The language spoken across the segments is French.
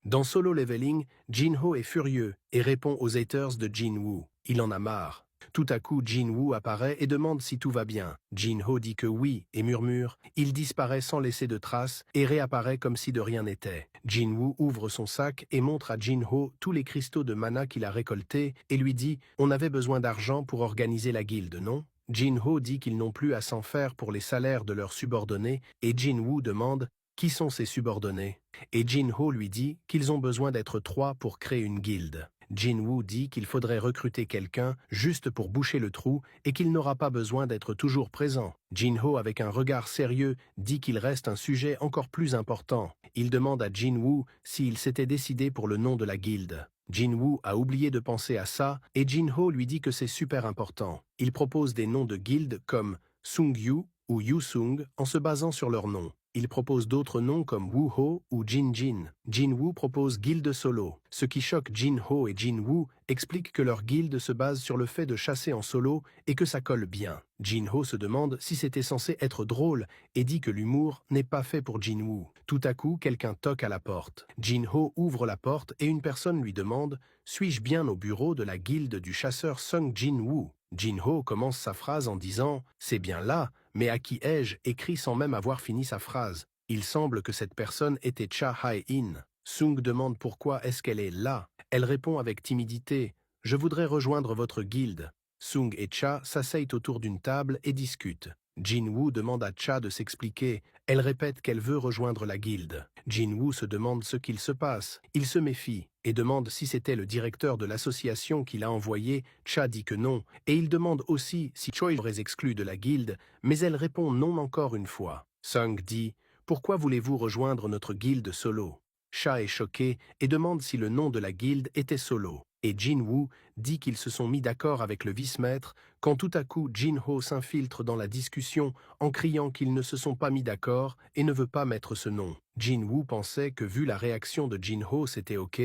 Dans Solo Leveling, Jin-Ho est furieux et répond aux haters de Jin-Woo. Il en a marre. Tout à coup, Jin-Woo apparaît et demande si tout va bien. Jin-Ho dit que oui et murmure. Il disparaît sans laisser de traces et réapparaît comme si de rien n'était. Jin-Woo ouvre son sac et montre à Jin-Ho tous les cristaux de mana qu'il a récoltés et lui dit « On avait besoin d'argent pour organiser la guilde, non ?» Jin-Ho dit qu'ils n'ont plus à s'en faire pour les salaires de leurs subordonnés et Jin-Woo demande « Qui sont ces subordonnés ?» Et Jin-Ho lui dit qu'ils ont besoin d'être 3 pour créer une guilde. Jin-Woo dit qu'il faudrait recruter quelqu'un juste pour boucher le trou et qu'il n'aura pas besoin d'être toujours présent. Jin-Ho, avec un regard sérieux, dit qu'il reste un sujet encore plus important. Il demande à Jin-Woo s'il s'était décidé pour le nom de la guilde. Jin-Woo a oublié de penser à ça et Jin-Ho lui dit que c'est super important. Il propose des noms de guildes comme Sung-Yu ou Yu-Sung en se basant sur leur nom. Il propose d'autres noms comme Woo-Ho ou Jin-Jin. Jin-Woo propose guilde solo. Ce qui choque Jin-Ho et Jin-Woo explique que leur guilde se base sur le fait de chasser en solo et que ça colle bien. Jin-Ho se demande si c'était censé être drôle et dit que l'humour n'est pas fait pour Jin-Woo. Tout à coup, quelqu'un toque à la porte. Jin-Ho ouvre la porte et une personne lui demande « Suis-je bien au bureau de la guilde du chasseur Sung Jin-Woo ?» Jin-Ho commence sa phrase en disant « C'est bien là, mais à qui ai-je » écrit sans même avoir fini sa phrase. Il semble que cette personne était Cha Hae-in. Sung demande pourquoi est-ce qu'elle est là. Elle répond avec timidité « Je voudrais rejoindre votre guilde ». Sung et Cha s'asseyent autour d'une table et discutent. Jin-Woo demande à Cha de s'expliquer. Elle répète qu'elle veut rejoindre la guilde. Jin-Woo se demande ce qu'il se passe. Il se méfie et demande si c'était le directeur de l'association qui l'a envoyé. Cha dit que non, et il demande aussi si Choi aurait exclu de la guilde, mais elle répond non encore une fois. Sung dit « Pourquoi voulez-vous rejoindre notre guilde solo ?» Cha est choqué et demande si le nom de la guilde était Solo. Et Jin-Woo dit qu'ils se sont mis d'accord avec le vice-maître quand tout à coup Jin-Ho s'infiltre dans la discussion en criant qu'ils ne se sont pas mis d'accord et ne veut pas mettre ce nom. Jin-Woo pensait que vu la réaction de Jin-Ho c'était ok,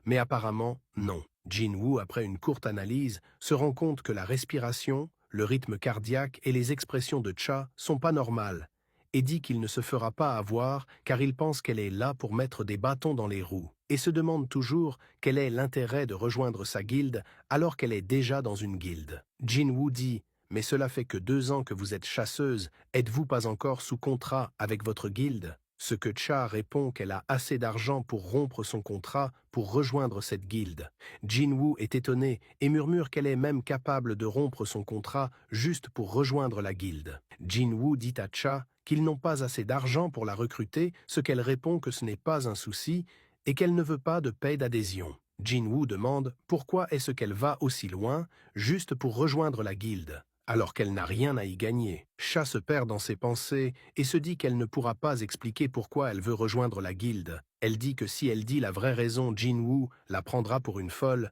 mais apparemment non. Jin-Woo, après une courte analyse, se rend compte que la respiration, le rythme cardiaque et les expressions de Cha sont pas normales et dit qu'il ne se fera pas avoir car il pense qu'elle est là pour mettre des bâtons dans les roues, et se demande toujours quel est l'intérêt de rejoindre sa guilde alors qu'elle est déjà dans une guilde. Jin-Woo dit « Mais cela fait que 2 ans que vous êtes chasseuse, êtes-vous pas encore sous contrat avec votre guilde ?» Ce que Cha répond qu'elle a assez d'argent pour rompre son contrat pour rejoindre cette guilde. Jin-Woo est étonné et murmure qu'elle est même capable de rompre son contrat juste pour rejoindre la guilde. Jin-Woo dit à Cha qu'ils n'ont pas assez d'argent pour la recruter, ce qu'elle répond que ce n'est pas un souci et qu'elle ne veut pas de paie d'adhésion. Jin-Woo demande pourquoi est-ce qu'elle va aussi loin juste pour rejoindre la guilde, alors qu'elle n'a rien à y gagner. Cha se perd dans ses pensées et se dit qu'elle ne pourra pas expliquer pourquoi elle veut rejoindre la guilde. Elle dit que si elle dit la vraie raison, Jin-Woo la prendra pour une folle